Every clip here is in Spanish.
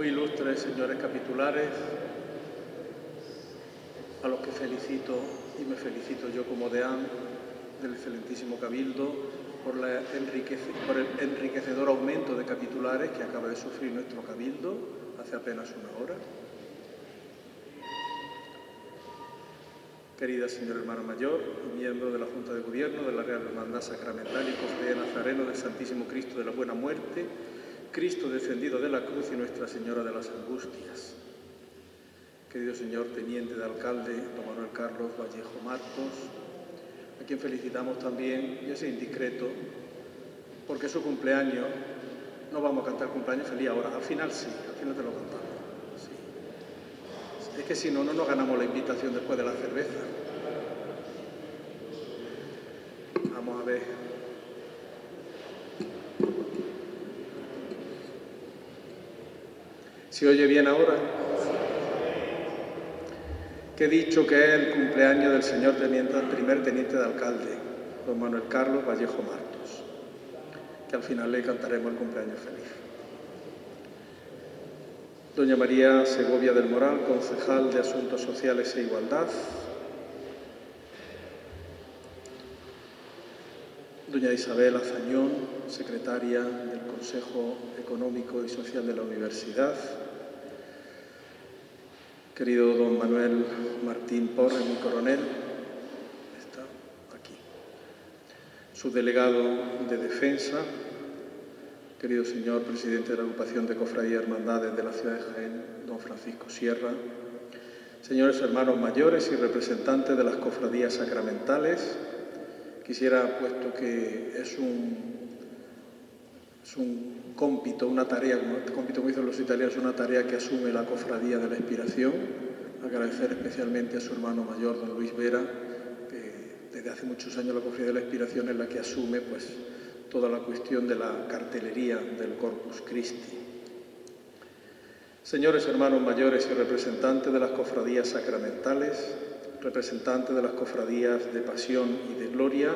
Muy ilustres señores capitulares, a los que felicito y me felicito yo como deán del excelentísimo Cabildo por el enriquecedor aumento de capitulares que acaba de sufrir nuestro Cabildo hace apenas una hora. Querida señora hermana mayor y miembro de la Junta de Gobierno de la Real Hermandad Sacramental y Cofradía de Nazareno del Santísimo Cristo de la Buena Muerte, Cristo descendido de la cruz y Nuestra Señora de las Angustias. Querido señor teniente de alcalde, don Manuel Carlos Vallejo Martos, a quien felicitamos también, y es indiscreto, porque es su cumpleaños. No vamos a cantar cumpleaños feliz ahora, al final sí, al final te lo cantamos. Sí. Es que si no, no nos ganamos la invitación después de la cerveza. Vamos a ver. ¿Se oye bien ahora? Que he dicho que es el cumpleaños del señor primer teniente de alcalde, don Manuel Carlos Vallejo Martos, que al final le cantaremos el cumpleaños feliz. Doña María Segovia del Moral, concejal de Asuntos Sociales e Igualdad. Doña Isabel Azañón, secretaria del Consejo Económico y Social de la Universidad. Querido don Manuel Martín Porres, mi coronel, está aquí. Subdelegado de Defensa, querido señor presidente de la Agrupación de Cofradías y Hermandades de la ciudad de Jaén, don Francisco Sierra, señores hermanos mayores y representantes de las cofradías sacramentales. Quisiera, puesto que es un cómpito, una tarea, como dicen los italianos, una tarea que asume la Cofradía de la Expiración, agradecer especialmente a su hermano mayor, don Luis Vera, que desde hace muchos años la Cofradía de la Expiración es la que asume pues, toda la cuestión de la cartelería del Corpus Christi. Señores hermanos mayores y representantes de las cofradías sacramentales, representantes de las cofradías de Pasión y de Gloria,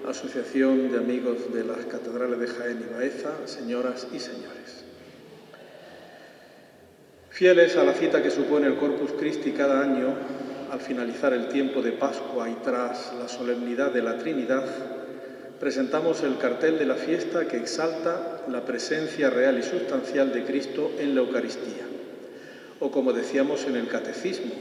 Asociación de Amigos de las Catedrales de Jaén y Baeza, señoras y señores. Fieles a la cita que supone el Corpus Christi cada año, al finalizar el tiempo de Pascua y tras la solemnidad de la Trinidad, presentamos el cartel de la fiesta que exalta la presencia real y sustancial de Cristo en la Eucaristía. O como decíamos en el Catecismo,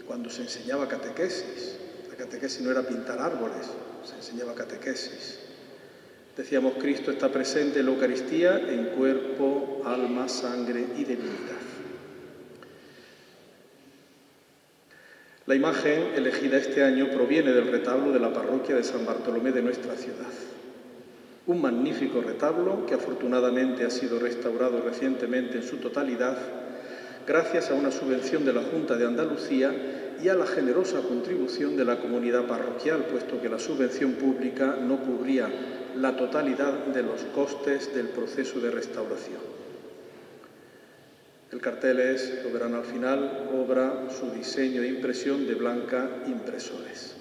cuando se enseñaba catequesis. La catequesis no era pintar árboles, se enseñaba catequesis. Decíamos, Cristo está presente en la Eucaristía en cuerpo, alma, sangre y divinidad. La imagen elegida este año proviene del retablo de la parroquia de San Bartolomé de nuestra ciudad. Un magnífico retablo que afortunadamente ha sido restaurado recientemente en su totalidad gracias a una subvención de la Junta de Andalucía y a la generosa contribución de la comunidad parroquial, puesto que la subvención pública no cubría la totalidad de los costes del proceso de restauración. El cartel es, lo verán al final, obra, su diseño e impresión de Blanca Impresores.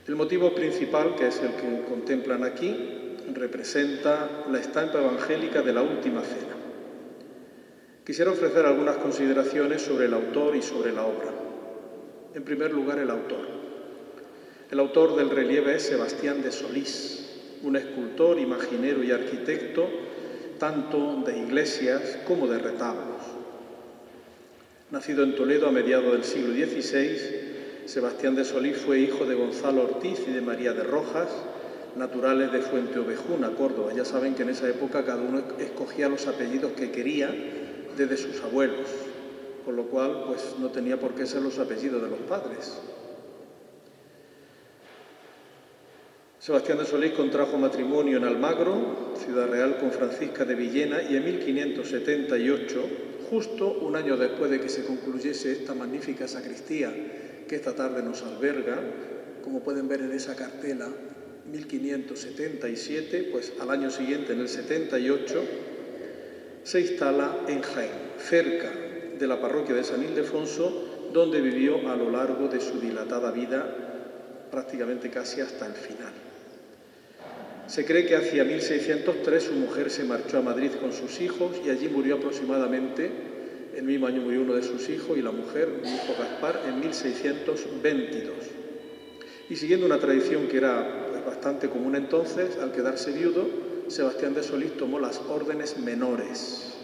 El motivo principal, que es el que contemplan aquí, representa la estampa evangélica de la Última Cena. Quisiera ofrecer algunas consideraciones sobre el autor y sobre la obra. En primer lugar, el autor. El autor del relieve es Sebastián de Solís, un escultor, imaginero y arquitecto, tanto de iglesias como de retablos. Nacido en Toledo a mediados del siglo XVI, Sebastián de Solís fue hijo de Gonzalo Ortiz y de María de Rojas, naturales de Fuenteovejuna, Córdoba. Ya saben que en esa época cada uno escogía los apellidos que quería desde sus abuelos, con lo cual pues no tenía por qué ser los apellidos de los padres. Sebastián de Solís contrajo matrimonio en Almagro, Ciudad Real, con Francisca de Villena, y en 1578, justo un año después de que se concluyese esta magnífica sacristía que esta tarde nos alberga, como pueden ver en esa cartela, 1577, pues al año siguiente, en el 78, se instala en Jaén, cerca de la parroquia de San Ildefonso, donde vivió a lo largo de su dilatada vida, prácticamente casi hasta el final. Se cree que hacia 1603 su mujer se marchó a Madrid con sus hijos y allí murió aproximadamente, el mismo año murió uno de sus hijos y la mujer, mi hijo Gaspar, en 1622. Y siguiendo una tradición que era bastante común entonces, al quedarse viudo, Sebastián de Solís tomó las órdenes menores.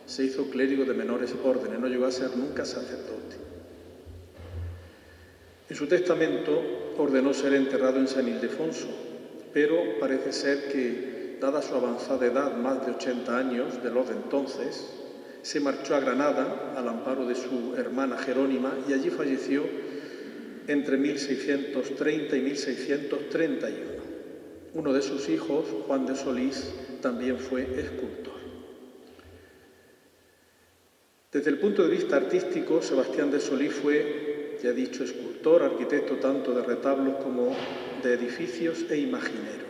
Se hizo clérigo de menores órdenes, no llegó a ser nunca sacerdote. En su testamento ordenó ser enterrado en San Ildefonso, pero parece ser que, dada su avanzada edad, más de 80 años de los de entonces, se marchó a Granada al amparo de su hermana Jerónima y allí falleció entre 1630 y 1631. Uno de sus hijos, Juan de Solís, también fue escultor. Desde el punto de vista artístico, Sebastián de Solís fue, ya he dicho, escultor, arquitecto tanto de retablos como de edificios e imagineros.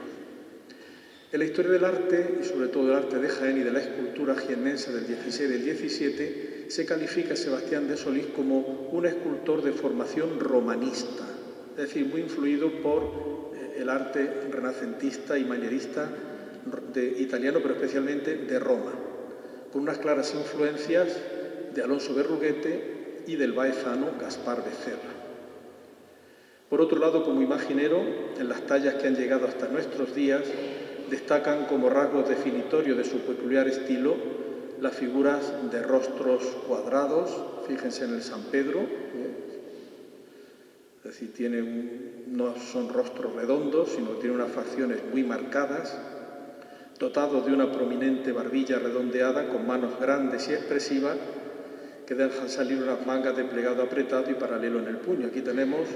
En la historia del arte, y sobre todo del arte de Jaén y de la escultura jiennense del 16 y del 17, se califica a Sebastián de Solís como un escultor de formación romanista, es decir, muy influido por el arte renacentista y manierista italiano, pero especialmente de Roma, con unas claras influencias de Alonso Berruguete y del baezano Gaspar Becerra. Por otro lado, como imaginero, en las tallas que han llegado hasta nuestros días, destacan como rasgos definitorios de su peculiar estilo las figuras de rostros cuadrados, fíjense en el San Pedro, es decir, no son rostros redondos, sino que tiene unas facciones muy marcadas, dotados de una prominente barbilla redondeada con manos grandes y expresivas que dejan salir unas mangas de plegado apretado y paralelo en el puño. Aquí tenemos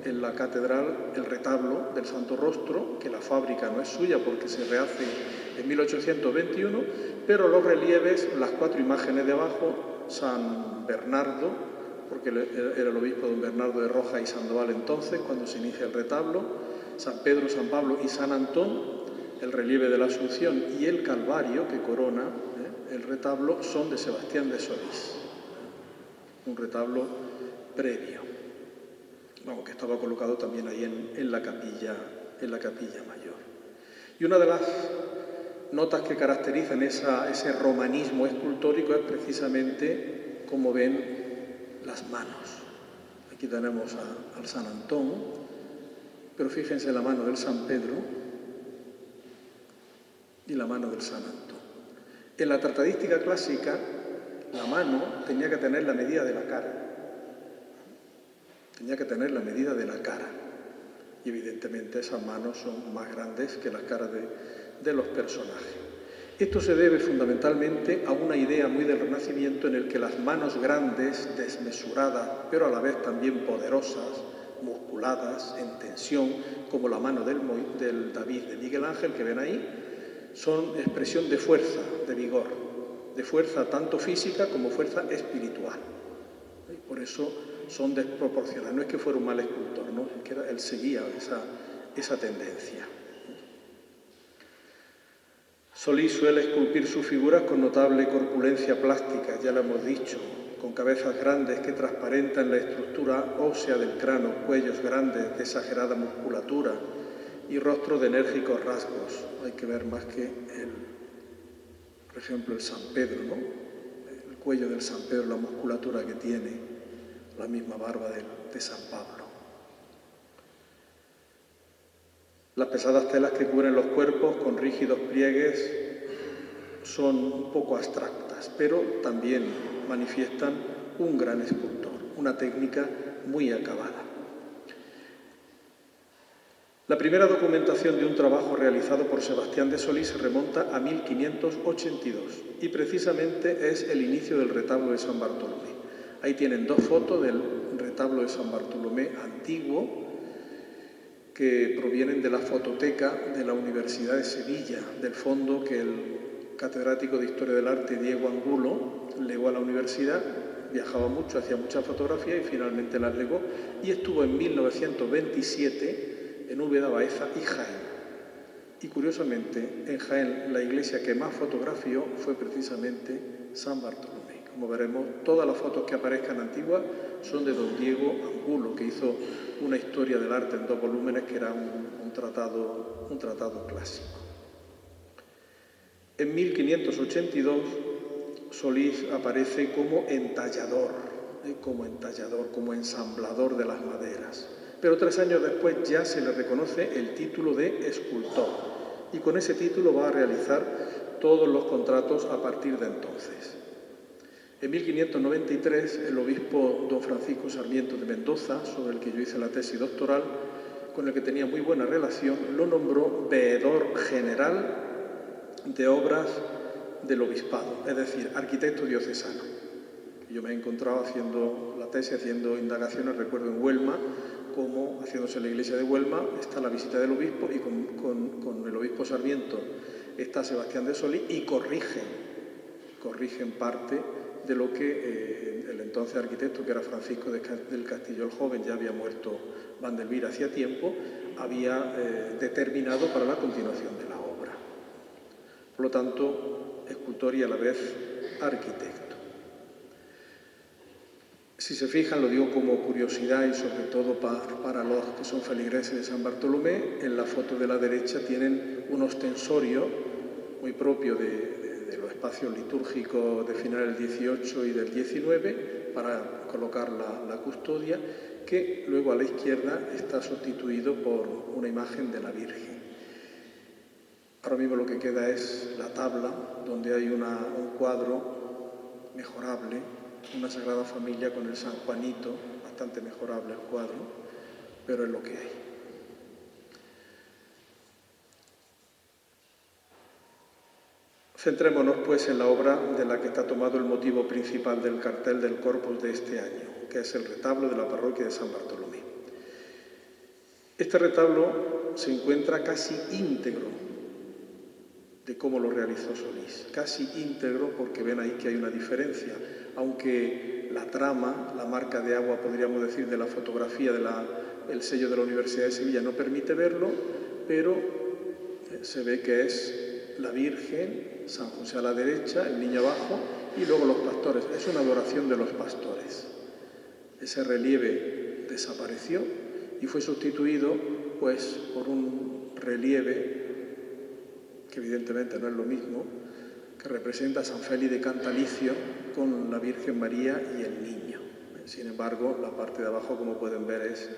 en la catedral el retablo del Santo Rostro, que la fábrica no es suya porque se rehace en 1821, pero los relieves, las 4 imágenes de abajo, San Bernardo, porque era el obispo don Bernardo de Rojas y Sandoval entonces, cuando se inicia el retablo, San Pedro, San Pablo y San Antón, el relieve de la Asunción y el Calvario, que corona el retablo, son de Sebastián de Solís, un retablo previo, que estaba colocado también ahí en la capilla mayor. Y una de las notas que caracterizan ese romanismo escultórico es precisamente, como ven, las manos. Aquí tenemos al San Antón, pero fíjense la mano del San Pedro y la mano del San Antón. En la tratadística clásica, la mano tenía que tener la medida de la cara. Tenía que tener la medida de la cara. Y evidentemente esas manos son más grandes que las caras de los personajes. Esto se debe fundamentalmente a una idea muy del Renacimiento en el que las manos grandes, desmesuradas, pero a la vez también poderosas, musculadas, en tensión, como la mano del David de Miguel Ángel que ven ahí, son expresión de fuerza, de vigor, de fuerza tanto física como fuerza espiritual. Y por eso son desproporcionadas. No es que fuera un mal escultor, ¿no? Es que él seguía esa tendencia. Solís suele esculpir sus figuras con notable corpulencia plástica, ya lo hemos dicho, con cabezas grandes que transparentan la estructura ósea del cráneo, cuellos grandes de exagerada musculatura y rostros de enérgicos rasgos. Hay que ver más que, por ejemplo, el San Pedro, ¿no? El cuello del San Pedro, la musculatura que tiene, la misma barba de San Pablo. Las pesadas telas que cubren los cuerpos con rígidos pliegues son un poco abstractas, pero también manifiestan un gran escultor, una técnica muy acabada. La primera documentación de un trabajo realizado por Sebastián de Solís se remonta a 1582 y precisamente es el inicio del retablo de San Bartolomé. Ahí tienen 2 fotos del retablo de San Bartolomé antiguo que provienen de la fototeca de la Universidad de Sevilla, del fondo que el catedrático de Historia del Arte Diego Angulo legó a la universidad. Viajaba mucho, hacía muchas fotografías y finalmente las legó y estuvo en 1927 en Úbeda, Baeza y Jaén. Y curiosamente, en Jaén la iglesia que más fotografió fue precisamente San Bartolomé. Como veremos, todas las fotos que aparezcan antiguas son de don Diego Angulo, que hizo una historia del arte en 2 volúmenes que era un tratado clásico. En 1582 Solís aparece como entallador, como ensamblador de las maderas. Pero 3 años después ya se le reconoce el título de escultor y con ese título va a realizar todos los contratos a partir de entonces. En 1593 el obispo don Francisco Sarmiento de Mendoza, sobre el que yo hice la tesis doctoral, con el que tenía muy buena relación, lo nombró veedor general de obras del obispado, es decir, arquitecto diocesano. Yo me he encontrado haciendo la tesis, haciendo indagaciones, recuerdo en Huelma, como haciéndose en la iglesia de Huelma, está la visita del obispo y con el obispo Sarmiento está Sebastián de Solís y corrigen parte de lo que el entonces arquitecto, que era Francisco del Castillo el Joven, ya había muerto Vandelvir hacía tiempo, había determinado para la continuación de la obra. Por lo tanto, escultor y a la vez arquitecto. Si se fijan, lo digo como curiosidad y sobre todo para los que son feligreses de San Bartolomé, en la foto de la derecha tienen un ostensorio muy propio de los espacios litúrgicos de finales del 18 y del 19 para colocar la custodia, que luego a la izquierda está sustituido por una imagen de la Virgen. Ahora mismo lo que queda es la tabla, donde hay un cuadro mejorable, una Sagrada Familia con el San Juanito, bastante mejorable el cuadro, pero es lo que hay. Centrémonos pues en la obra de la que está tomado el motivo principal del cartel del Corpus de este año, que es el retablo de la parroquia de San Bartolomé. Este retablo se encuentra casi íntegro de cómo lo realizó Solís, casi íntegro, porque ven ahí que hay una diferencia, aunque la trama, la marca de agua, podríamos decir, de la fotografía del sello de la Universidad de Sevilla no permite verlo, pero se ve que es la Virgen, San José a la derecha, el niño abajo y luego los pastores. Es una adoración de los pastores. Ese relieve desapareció y fue sustituido pues por un relieve que evidentemente no es lo mismo, que representa a San Félix de Cantalicio con la Virgen María y el niño. Sin embargo, la parte de abajo, como pueden ver, es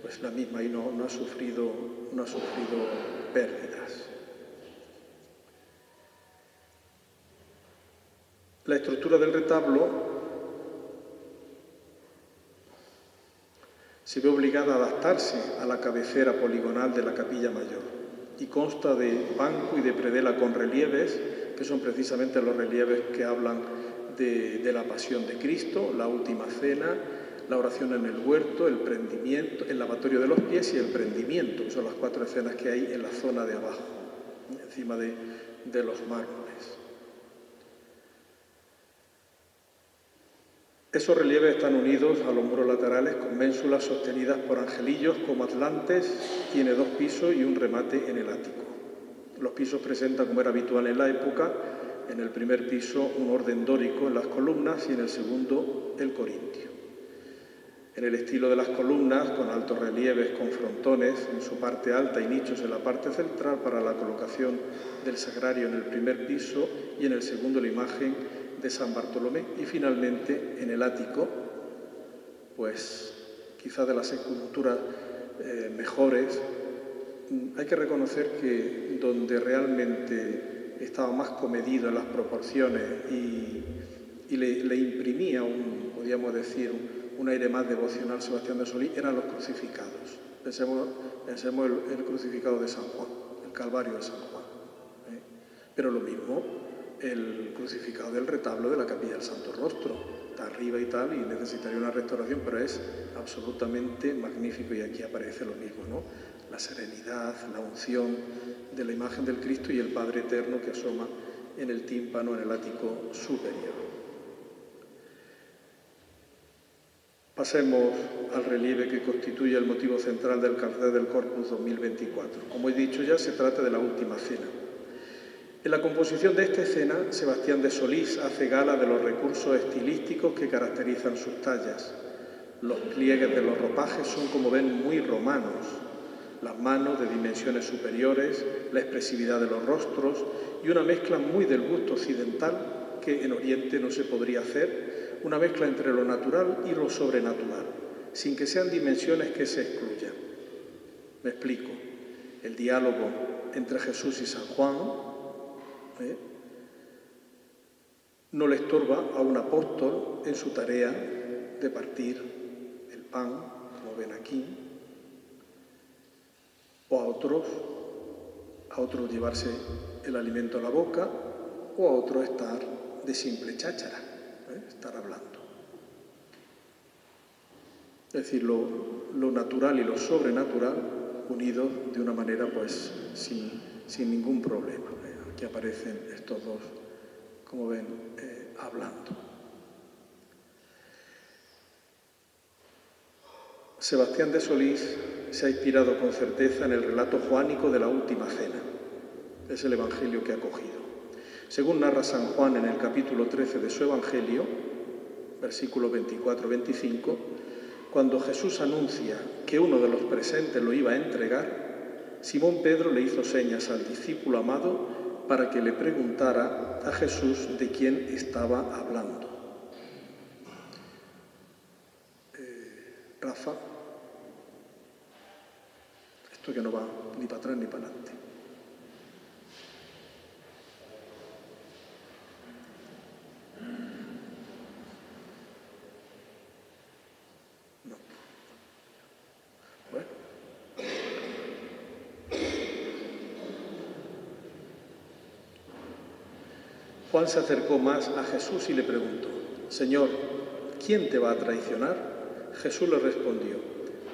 pues la misma y no ha sufrido pérdidas. La estructura del retablo se ve obligada a adaptarse a la cabecera poligonal de la capilla mayor y consta de banco y de predela con relieves, que son precisamente los relieves que hablan de la pasión de Cristo, la última cena, la oración en el huerto, el prendimiento, el lavatorio de los pies y el prendimiento, que son las 4 escenas que hay en la zona de abajo, encima de los mármoles. Esos relieves están unidos a los muros laterales con ménsulas sostenidas por angelillos como atlantes, tiene 2 pisos y un remate en el ático. Los pisos presentan, como era habitual en la época, en el primer piso un orden dórico en las columnas y en el segundo el corintio. En el estilo de las columnas, con altos relieves con frontones en su parte alta y nichos en la parte central para la colocación del sagrario en el primer piso y en el segundo la imagen de San Bartolomé y finalmente en el ático, pues quizás de las esculturas mejores. Hay que reconocer que donde realmente estaba más comedido en las proporciones y le imprimía podríamos decir, un aire más devocional Sebastián de Solís eran los crucificados. Pensemos el crucificado de San Juan, el Calvario de San Juan. Pero lo mismo el crucificado del retablo de la Capilla del Santo Rostro. Está arriba y tal, y necesitaría una restauración, pero es absolutamente magnífico, y aquí aparece lo mismo, ¿no? La serenidad, la unción de la imagen del Cristo y el Padre Eterno que asoma en el tímpano, en el ático superior. Pasemos al relieve que constituye el motivo central del cartel del Corpus 2024. Como he dicho ya, se trata de la Última Cena. En la composición de esta escena, Sebastián de Solís hace gala de los recursos estilísticos que caracterizan sus tallas. Los pliegues de los ropajes son, como ven, muy romanos. las manos de dimensiones superiores, la expresividad de los rostros y una mezcla muy del gusto occidental que en Oriente no se podría hacer, una mezcla entre lo natural y lo sobrenatural, sin que sean dimensiones que se excluyan. Me explico. El diálogo entre Jesús y San Juan no le estorba a un apóstol en su tarea de partir el pan, como ven aquí, o a otros llevarse el alimento a la boca, o a otros estar de simple cháchara, estar hablando. Es decir, lo natural y lo sobrenatural unidos de una manera pues sin ningún problema. Aquí aparecen estos dos, como ven, hablando. Sebastián de Solís se ha inspirado con certeza en el relato joánico de la última cena. Es el evangelio que ha cogido. Según narra San Juan en el capítulo 13 de su evangelio, versículos 24-25, cuando Jesús anuncia que uno de los presentes lo iba a entregar, Simón Pedro le hizo señas al discípulo amado para que le preguntara a Jesús de quién estaba hablando. Rafa, esto que no va ni para atrás ni para adelante. No. Bueno. Juan se acercó más a Jesús y le preguntó: Señor, ¿quién te va a traicionar? Jesús le respondió: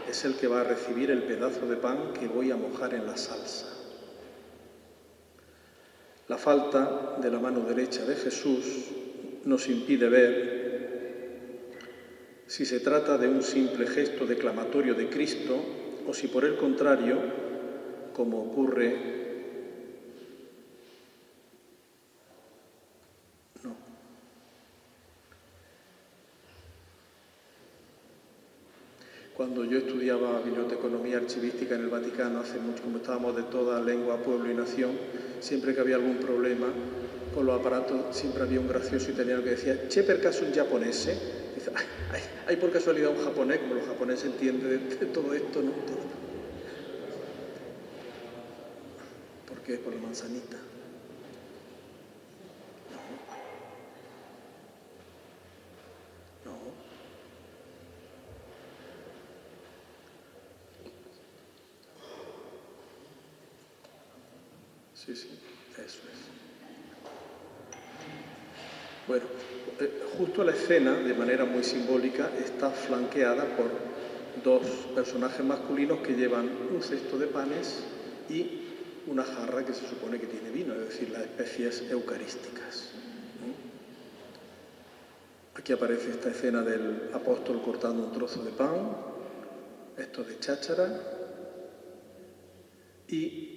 es el que va a recibir el pedazo de pan que voy a mojar en la salsa. La falta de la mano derecha de Jesús nos impide ver si se trata de un simple gesto declamatorio de Cristo o si por el contrario, como ocurre, Cuando yo estudiaba biblioteconomía archivística en el Vaticano, hace mucho, como estábamos de toda lengua, pueblo y nación, siempre que había algún problema con los aparatos, siempre había un gracioso italiano que decía: «C'è per caso un giapponese?» Dice, hay por casualidad un japonés, como los japoneses entienden de todo esto, ¿no? ¿Por qué? Por la manzanita. Sí, eso es. Bueno, justo la escena, de manera muy simbólica, está flanqueada por dos personajes masculinos que llevan un cesto de panes y una jarra que se supone que tiene vino, es decir, las especies eucarísticas. Aquí aparece esta escena del apóstol cortando un trozo de pan, esto de cháchara, y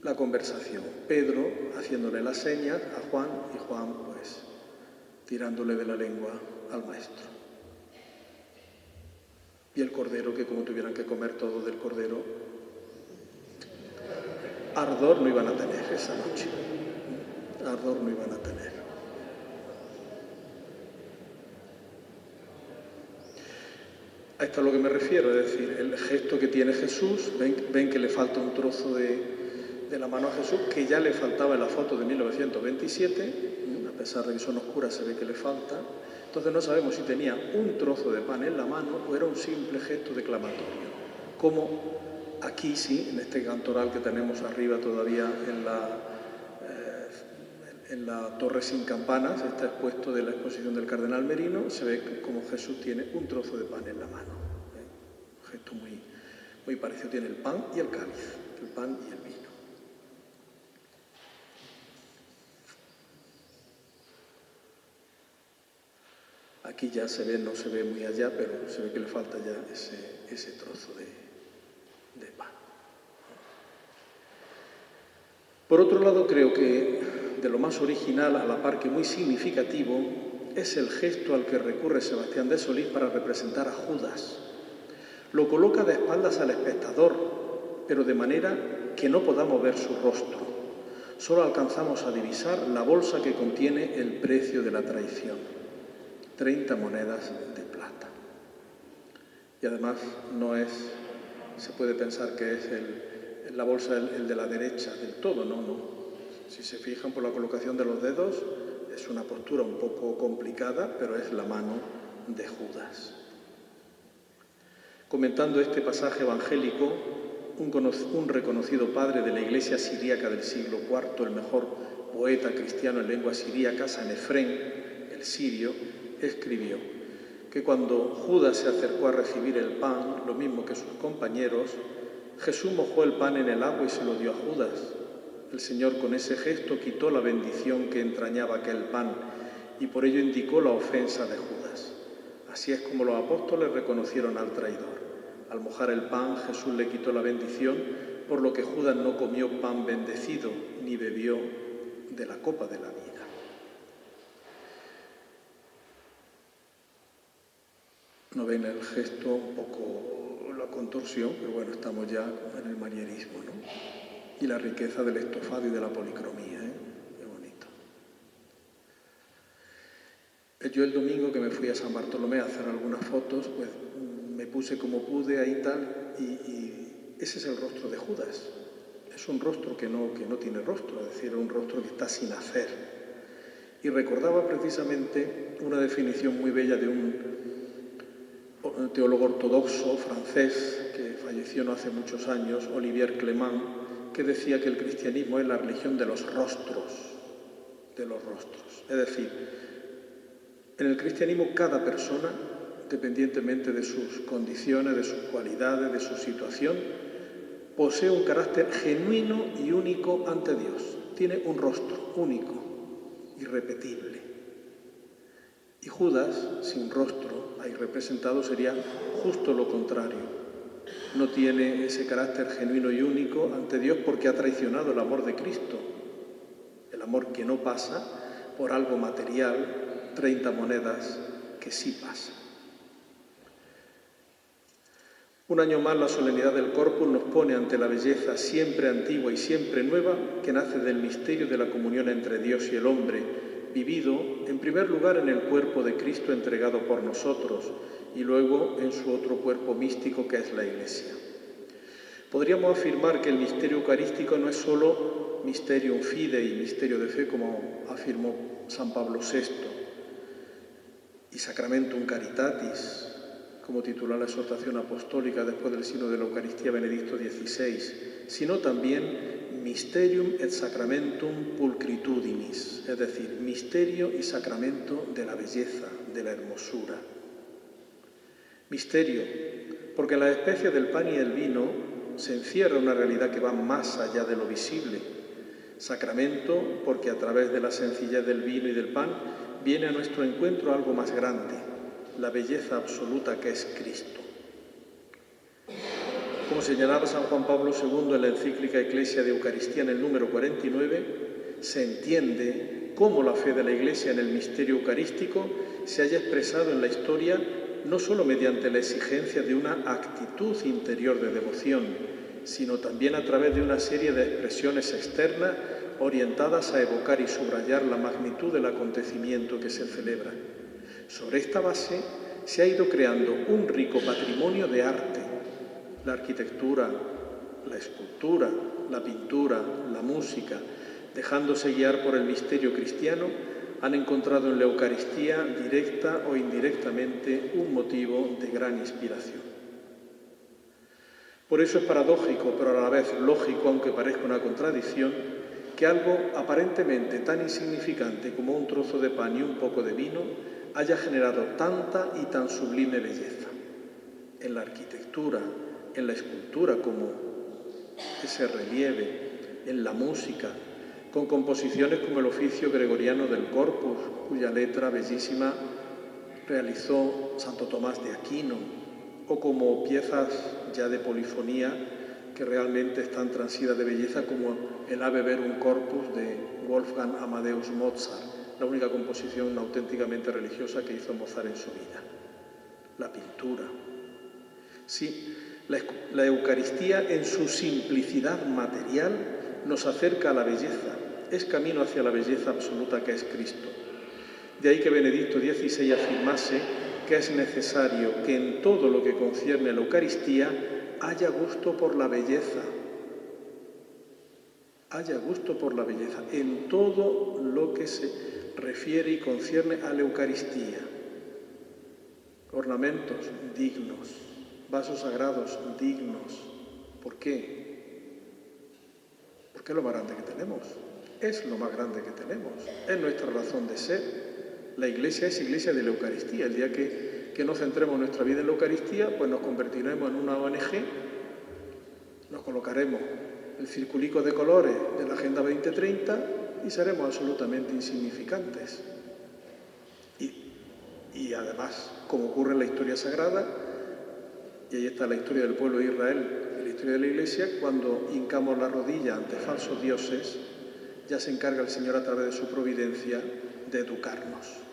la conversación. Pedro haciéndole las señas a Juan y Juan pues tirándole de la lengua al maestro. Y el cordero, que como tuvieran que comer todo del cordero, ardor no iban a tener esa noche. Ardor no iban a tener. A esto es a lo que me refiero, es decir, el gesto que tiene Jesús, ven que le falta un trozo de la mano a Jesús, que ya le faltaba en la foto de 1927, a pesar de que son oscuras se ve que le falta. Entonces no sabemos si tenía un trozo de pan en la mano o era un simple gesto declamatorio, como aquí sí, en este cantoral que tenemos arriba todavía en la torre sin campanas, está expuesto de la exposición del cardenal Merino, se ve como Jesús tiene un trozo de pan en la mano. Un gesto muy parecido, tiene el pan y el cáliz, el pan y el vino. Aquí ya se ve, no se ve muy allá, pero se ve que le falta ya ese trozo de pan. Por otro lado, creo que de lo más original, a la par que muy significativo, es el gesto al que recurre Sebastián de Solís para representar a Judas. Lo coloca de espaldas al espectador, pero de manera que no podamos ver su rostro. Solo alcanzamos a divisar la bolsa que contiene el precio de la traición, 30 monedas de plata. Y además se puede pensar que es la bolsa el de la derecha del todo, no. Si se fijan por la colocación de los dedos, es una postura un poco complicada, pero es la mano de Judas. Comentando este pasaje evangélico, un reconocido padre de la iglesia siríaca del siglo IV, el mejor poeta cristiano en lengua siríaca, Sanefrén, el sirio, escribió que cuando Judas se acercó a recibir el pan, lo mismo que sus compañeros, Jesús mojó el pan en el agua y se lo dio a Judas. El Señor con ese gesto quitó la bendición que entrañaba aquel pan y por ello indicó la ofensa de Judas. Así es como los apóstoles reconocieron al traidor. Al mojar el pan, Jesús le quitó la bendición, por lo que Judas no comió pan bendecido ni bebió de la copa de la vida. ¿No ven el gesto, un poco la contorsión? Pero bueno, estamos ya en el manierismo, ¿no? Y la riqueza del estofado y de la policromía, ¿eh? Qué bonito. Yo el domingo que me fui a San Bartolomé a hacer algunas fotos, pues me puse como pude ahí tal, y ese es el rostro de Judas. Es un rostro que no tiene rostro, es decir, un rostro que está sin hacer. Y recordaba precisamente una definición muy bella de un teólogo ortodoxo francés que falleció no hace muchos años, Olivier Clément, que decía que el cristianismo es la religión de los rostros, Es decir, en el cristianismo cada persona, dependientemente de sus condiciones, de sus cualidades, de su situación, posee un carácter genuino y único ante Dios. Tiene un rostro único, irrepetible. Y Judas, sin rostro, ahí representado, sería justo lo contrario. No tiene ese carácter genuino y único ante Dios porque ha traicionado el amor de Cristo, el amor que no pasa por algo material, 30 monedas que sí pasa. Un año más la solemnidad del Corpus nos pone ante la belleza siempre antigua y siempre nueva que nace del misterio de la comunión entre Dios y el hombre, vivido en primer lugar en el cuerpo de Cristo entregado por nosotros y luego en su otro cuerpo místico que es la Iglesia. Podríamos afirmar que el misterio eucarístico no es solo mysterium fidei, misterio de fe, como afirmó San Pablo VI, y sacramentum caritatis, como titula la exhortación apostólica después del Sínodo de la Eucaristía Benedicto XVI, sino también mysterium et sacramentum pulcritudinis, es decir, misterio y sacramento de la belleza, de la hermosura. Misterio, porque en las especies del pan y el vino se encierra una realidad que va más allá de lo visible. Sacramento, porque a través de la sencillez del vino y del pan viene a nuestro encuentro algo más grande, la belleza absoluta que es Cristo. Como señalaba San Juan Pablo II en la encíclica Ecclesia de Eucaristía en el número 49, se entiende cómo la fe de la Iglesia en el misterio eucarístico se haya expresado en la historia no solo mediante la exigencia de una actitud interior de devoción, sino también a través de una serie de expresiones externas orientadas a evocar y subrayar la magnitud del acontecimiento que se celebra. Sobre esta base se ha ido creando un rico patrimonio de arte. La arquitectura, la escultura, la pintura, la música, dejándose guiar por el misterio cristiano, han encontrado en la Eucaristía, directa o indirectamente, un motivo de gran inspiración. Por eso es paradójico, pero a la vez lógico, aunque parezca una contradicción, que algo aparentemente tan insignificante como un trozo de pan y un poco de vino haya generado tanta y tan sublime belleza. En la arquitectura, en la escultura como ese relieve, en la música, con composiciones como el oficio gregoriano del Corpus, cuya letra bellísima realizó Santo Tomás de Aquino, o como piezas ya de polifonía que realmente están transidas de belleza, como el Ave Verum Corpus de Wolfgang Amadeus Mozart, la única composición auténticamente religiosa que hizo Mozart en su vida. La pintura. Sí, La Eucaristía en su simplicidad material nos acerca a la belleza, es camino hacia la belleza absoluta que es Cristo. De ahí que Benedicto XVI afirmase que es necesario que en todo lo que concierne a la Eucaristía haya gusto por la belleza. Haya gusto por la belleza en todo lo que se refiere y concierne a la Eucaristía. Ornamentos dignos, vasos sagrados dignos. ¿Por qué? Porque es lo más grande que tenemos. Es lo más grande que tenemos. Es nuestra razón de ser. La Iglesia es Iglesia de la Eucaristía. El día que no centremos nuestra vida en la Eucaristía, pues nos convertiremos en una ONG, nos colocaremos el circulico de colores de la Agenda 2030 y seremos absolutamente insignificantes. Y además, como ocurre en la historia sagrada, y ahí está la historia del pueblo de Israel y la historia de la Iglesia, cuando hincamos la rodilla ante falsos dioses, ya se encarga el Señor a través de su providencia de educarnos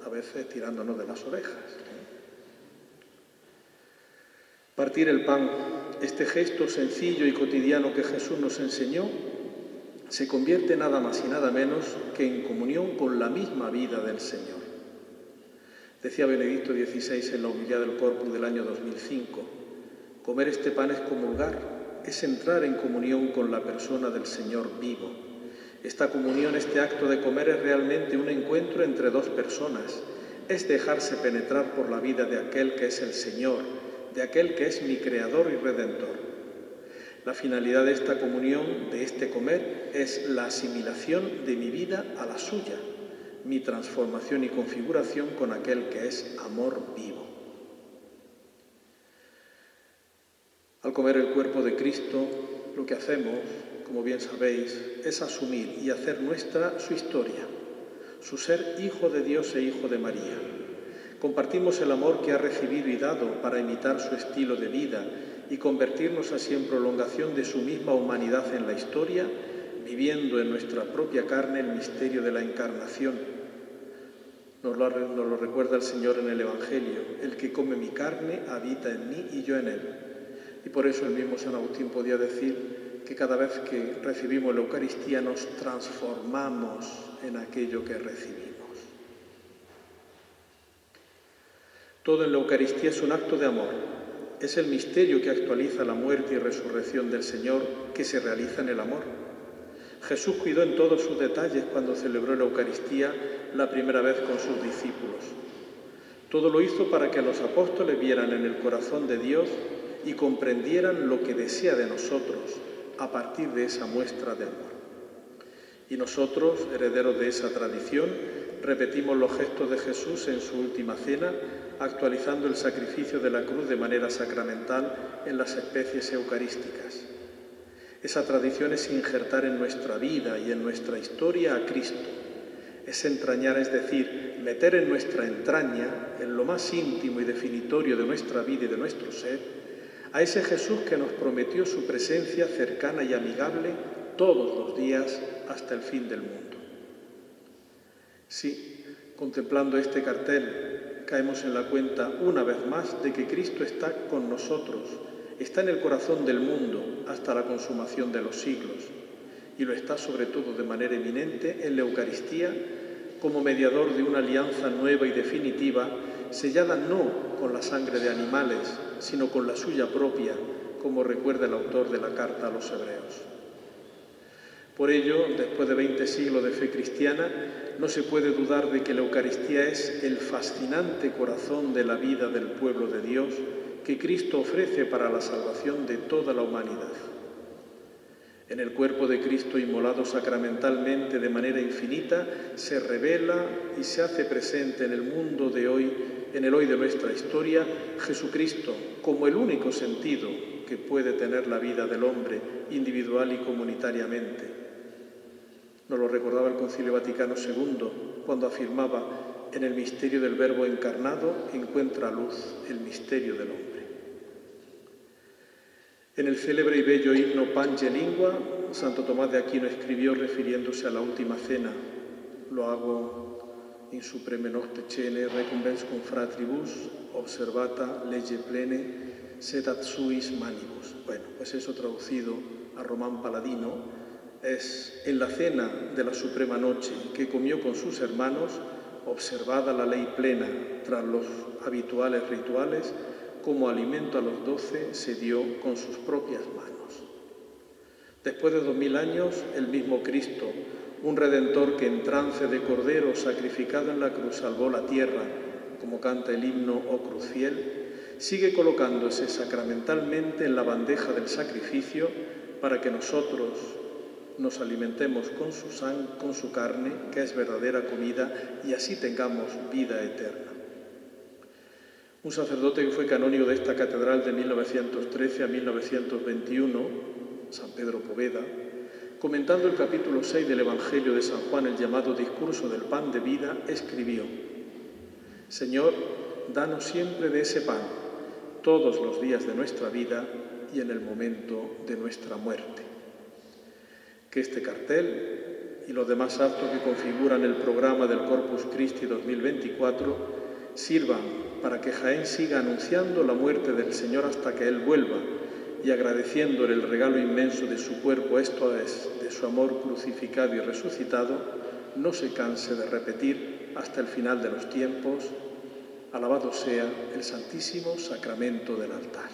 a veces tirándonos de las orejas. Partir el pan, este gesto sencillo y cotidiano que Jesús nos enseñó, se convierte nada más y nada menos que en comunión con la misma vida del Señor. Decía Benedicto XVI en la homilía del Corpus del año 2005, comer este pan es comulgar, es entrar en comunión con la persona del Señor vivo. Esta comunión, este acto de comer es realmente un encuentro entre dos personas, es dejarse penetrar por la vida de aquel que es el Señor, de aquel que es mi Creador y Redentor. La finalidad de esta comunión, de este comer, es la asimilación de mi vida a la suya, mi transformación y configuración con aquel que es amor vivo. Al comer el cuerpo de Cristo, lo que hacemos, como bien sabéis, es asumir y hacer nuestra su historia, su ser hijo de Dios e hijo de María. Compartimos el amor que ha recibido y dado para imitar su estilo de vida y convertirnos así en prolongación de su misma humanidad en la historia, viviendo en nuestra propia carne el misterio de la encarnación. Nos lo recuerda el Señor en el Evangelio: el que come mi carne habita en mí y yo en él. Y por eso el mismo San Agustín podía decir que cada vez que recibimos la Eucaristía nos transformamos en aquello que recibimos. Todo en la Eucaristía es un acto de amor. Es el misterio que actualiza la muerte y resurrección del Señor, que se realiza en el amor. Jesús cuidó en todos sus detalles cuando celebró la Eucaristía la primera vez con sus discípulos. Todo lo hizo para que los apóstoles vieran en el corazón de Dios y comprendieran lo que desea de nosotros a partir de esa muestra de amor. Y nosotros, herederos de esa tradición, repetimos los gestos de Jesús en su última cena, actualizando el sacrificio de la cruz de manera sacramental en las especies eucarísticas. Esa tradición es injertar en nuestra vida y en nuestra historia a Cristo. Es entrañar, es decir, meter en nuestra entraña, en lo más íntimo y definitorio de nuestra vida y de nuestro ser, a ese Jesús que nos prometió su presencia cercana y amigable todos los días hasta el fin del mundo. Sí, contemplando este cartel, caemos en la cuenta una vez más de que Cristo está con nosotros, está en el corazón del mundo hasta la consumación de los siglos, y lo está sobre todo de manera eminente en la Eucaristía como mediador de una alianza nueva y definitiva, sellada no con la sangre de animales, sino con la suya propia, como recuerda el autor de la carta a los Hebreos. Por ello, después de 20 siglos de fe cristiana, no se puede dudar de que la Eucaristía es el fascinante corazón de la vida del pueblo de Dios que Cristo ofrece para la salvación de toda la humanidad. En el cuerpo de Cristo inmolado sacramentalmente de manera infinita, se revela y se hace presente en el mundo de hoy, en el hoy de nuestra historia, Jesucristo como el único sentido que puede tener la vida del hombre individual y comunitariamente. Nos lo recordaba el Concilio Vaticano II cuando afirmaba: en el misterio del Verbo encarnado encuentra luz el misterio del hombre. En el célebre y bello himno Pange Lingua, Santo Tomás de Aquino escribió refiriéndose a la última cena: lo hago in supreme nocte cene recumbens confratribus, observata lege plene, sed ad suis manibus. Bueno, pues eso traducido a Román Paladino es: en la cena de la suprema noche que comió con sus hermanos, observada la ley plena tras los habituales rituales, como alimento a los 12 se dio con sus propias manos. Después de 2000 años, el mismo Cristo, un Redentor que en trance de Cordero sacrificado en la cruz salvó la tierra, como canta el himno Oh Cruz Fiel, sigue colocándose sacramentalmente en la bandeja del sacrificio para que nosotros nos alimentemos con su carne, que es verdadera comida, y así tengamos vida eterna. Un sacerdote que fue canónigo de esta catedral de 1913 a 1921, San Pedro Poveda, comentando el capítulo 6 del Evangelio de San Juan, el llamado Discurso del Pan de Vida, escribió: Señor, danos siempre de ese pan, todos los días de nuestra vida y en el momento de nuestra muerte. Que este cartel y los demás actos que configuran el programa del Corpus Christi 2024 sirvan para que Jaén siga anunciando la muerte del Señor hasta que Él vuelva, y agradeciéndole el regalo inmenso de su cuerpo, esto es, de su amor crucificado y resucitado, no se canse de repetir hasta el final de los tiempos: alabado sea el Santísimo Sacramento del altar.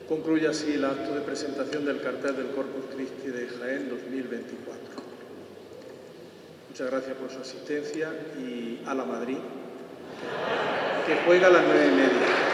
Concluye así el acto de presentación del cartel del Corpus Christi de Jaén 2024. Muchas gracias por su asistencia y a la Madrid, que juega a las 9:30.